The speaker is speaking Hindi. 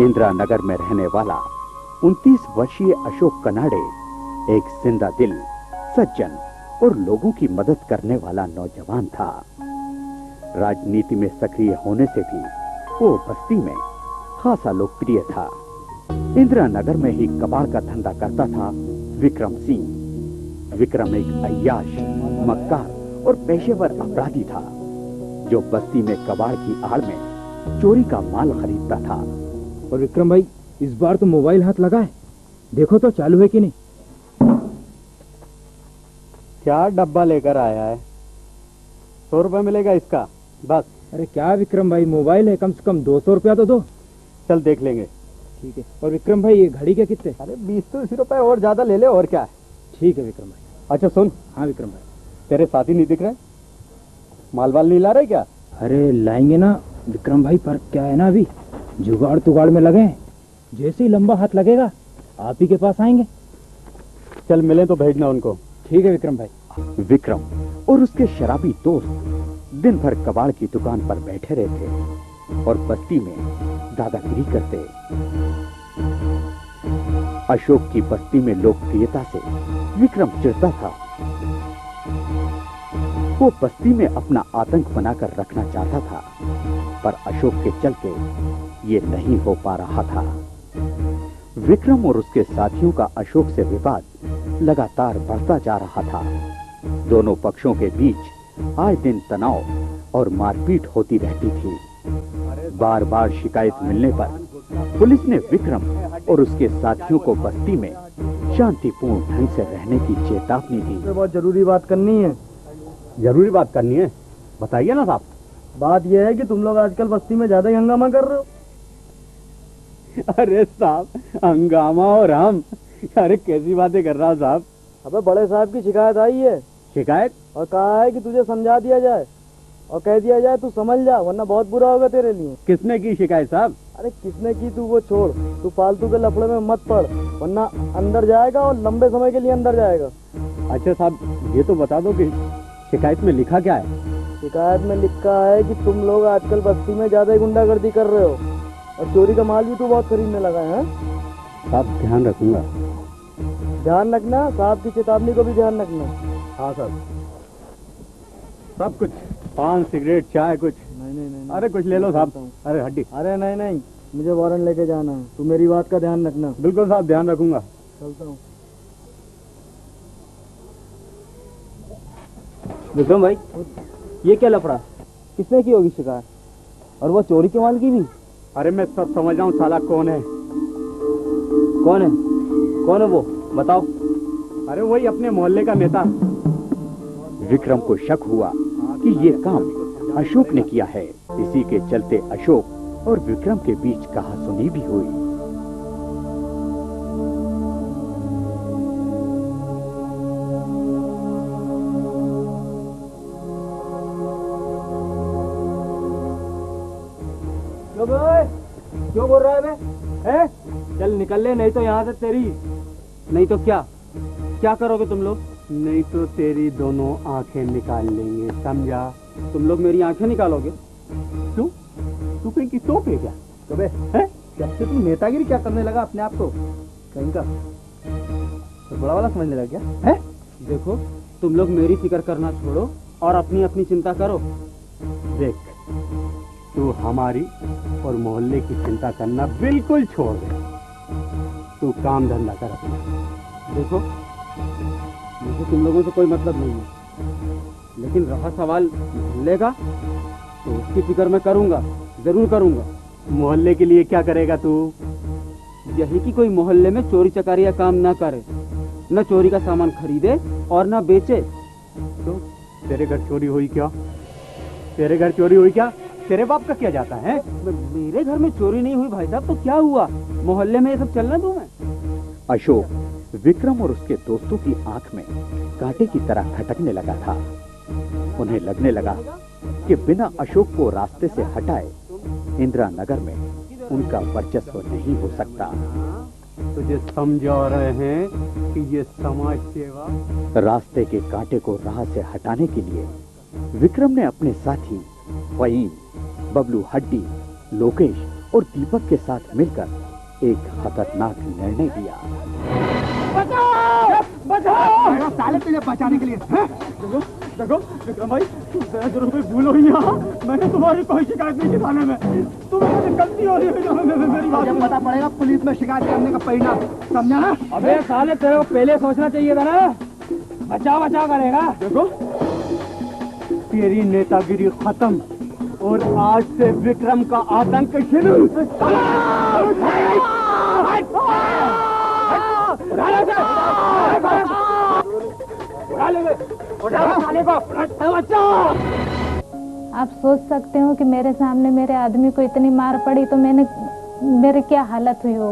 इंदिरा नगर में रहने वाला 29 वर्षीय अशोक कनाडे एक जिंदा दिल, सज्जन और लोगों की मदद करने वाला नौजवान था। राजनीति में सक्रिय होने से भी वो बस्ती में खासा लोकप्रिय था। इंदिरा नगर में ही कबाड़ का धंधा करता था विक्रम सिंह। विक्रम एक अय्याश, मक्कार और पेशेवर अपराधी था जो बस्ती में कबाड़ की आड़ में चोरी का माल खरीदता था। और विक्रम भाई, इस बार तो मोबाइल हाथ लगा है, देखो तो चालू है कि नहीं। क्या डब्बा लेकर आया है? 100 रुपए मिलेगा इसका बस। अरे क्या विक्रम भाई, मोबाइल है, कम से कम 200 रुपया तो दो। चल देख लेंगे। ठीक है। और विक्रम भाई, ये घड़ी के कितने? अरे 20 रुपए और ज्यादा ले ले, और क्या है। ठीक है विक्रम भाई। अच्छा सुन। हाँ विक्रम भाई। तेरे साथी नहीं दिख रहे? मालवाल नहीं ला रहे क्या? अरे लाएंगे ना विक्रम भाई, पर क्या है ना, अभी जुगाड़ तुगाड़ में लगे हैं। जैसे ही लंबा हाथ लगेगा आप ही के पास आएंगे। चल मिले तो भेजना उनको। ठीक है विक्रम भाई। विक्रम और उसके शराबी दोस्त दिन भर कबाड़ की दुकान पर बैठे रहते और बस्ती में दादागिरी करते। अशोक की बस्ती में लोकप्रियता से विक्रम चिढ़ता था। वो बस्ती में अपना आतंक बनाकर रखना चाहता था, पर अशोक के चलते ये नहीं हो पा रहा था। विक्रम और उसके साथियों का अशोक से विवाद लगातार बढ़ता जा रहा था। दोनों पक्षों के बीच आए दिन तनाव और मारपीट होती रहती थी। बार बार शिकायत मिलने पर पुलिस ने विक्रम और उसके साथियों को बस्ती में शांतिपूर्ण ढंग से रहने की चेतावनी दी। बहुत जरूरी बात करनी है। जरूरी बात करनी है? बताइए ना साहब। बात यह है कि तुम लोग आजकल बस्ती में ज्यादा ही हंगामा कर रहे हो। अरे साहब, हंगामा और हम? अरे कैसी बातें कर रहा साहब। अबे बड़े साहब की शिकायत आई है। शिकायत? और कहा है कि तुझे समझा दिया जाए और कह दिया जाए तू समझ जा, वरना बहुत बुरा होगा तेरे लिए। किसने की शिकायत साहब? अरे किसने की तू वो छोड़, तू फालतू के लफड़े में मत पड़, वरना अंदर जाएगा और लंबे समय के लिए अंदर जाएगा। अच्छा साहब, ये तो बता दो कि शिकायत में लिखा क्या है? शिकायत में लिखा है कि तुम लोग आजकल बस्ती में ज्यादा ही गुंडागर्दी कर रहे हो और चोरी का माल भी तू बहुत खरीदने लगा है। साहब ध्यान रखूंगा। ध्यान रखना, साहब की चेतावनी को भी ध्यान रखना। हाँ साहब। सब कुछ, पान, सिगरेट, चाय, कुछ? नहीं। अरे कुछ ले लो साहब। अरे हड्डी। अरे नहीं, मुझे वारंट लेके जाना है, तू मेरी बात का ध्यान रखना। बिल्कुल साहब, ध्यान रखूंगा। चलता हूँ। विक्रम भाई, ये क्या लफड़ा? किसने की होगी शिकायत? और वो चोरी के माल की भी? अरे मैं सब समझ रहा हूँ, साला कौन है? कौन है? कौन है वो, बताओ। अरे वही अपने मोहल्ले का नेता। विक्रम को शक हुआ कि ये काम अशोक ने किया है। इसी के चलते अशोक और विक्रम के बीच कहासुनी भी हुई। क्यों बोल रहा है बे? हैं? चल निकल ले, नहीं तो यहाँ से तेरी। नहीं तो क्या करोगे तुम लोग? नहीं तो तेरी दोनों आंखें निकाल लेंगे, समझा? तुम लोग मेरी आंखें निकालोगे? क्यों? तू कहीं की तोप है क्या? तो बे, जब से तू नेतागिरी क्या करने लगा अपने आप को, कहीं का तो बड़ा वाला समझने लगा क्या है? देखो, तुम लोग मेरी फिक्र करना छोड़ो और अपनी अपनी चिंता करो। देख, तू हमारी और मोहल्ले की चिंता करना बिल्कुल छोड़ दे। तू काम धंधा कर अपना। देखो, मुझे तुम लोगों से कोई मतलब नहीं है, लेकिन रहा सवाल मोहल्ले का, तो उसकी फिक्र मैं करूंगा, जरूर करूंगा। मोहल्ले के लिए क्या करेगा तू? यही कि कोई मोहल्ले में चोरी चकारी का काम ना करे, न चोरी का सामान खरीदे और न बेचे। तो तेरे घर चोरी हुई क्या? तेरे घर चोरी हुई क्या? तेरे बाप का क्या जाता है? मेरे घर में चोरी नहीं हुई भाई साहब, तो क्या हुआ? मोहल्ले में ये सब चलना दूं मैं? अशोक विक्रम और उसके दोस्तों की आंख में कांटे की तरह खटकने लगा था। उन्हें लगने लगा कि बिना अशोक को रास्ते से हटाए इंदिरा नगर में उनका वर्चस्व नहीं हो सकता। तुझे समझा रहे हैं कि ये समाज सेवा। रास्ते के कांटे को राह से हटाने के लिए विक्रम ने अपने साथी फहीम, बबलू हड्डी, लोकेश और दीपक के साथ मिलकर एक खतरनाक निर्णय लिया। बचाओ! साले तुझे बचाने के लिए देखो देखो विक्रम भाई, जरूर कोई भूल हुई यहाँ। मैंने तुम्हारी कोई शिकायत नहीं की थाने में। तुम्हें गलती हो रही है, मेरी बात पता पड़ेगा पुलिस में शिकायत करने का परिणाम, समझा ना? अबे साले तेरे को पहले सोचना चाहिए था ना। बचाव बचाव करेगा। देखो तेरी नेतागिरी खत्म और आज से विक्रम का आतंक शुरू। आप सोच सकते हो कि मेरे सामने मेरे आदमी को इतनी मार पड़ी तो मेरे क्या हालत हुई होगी।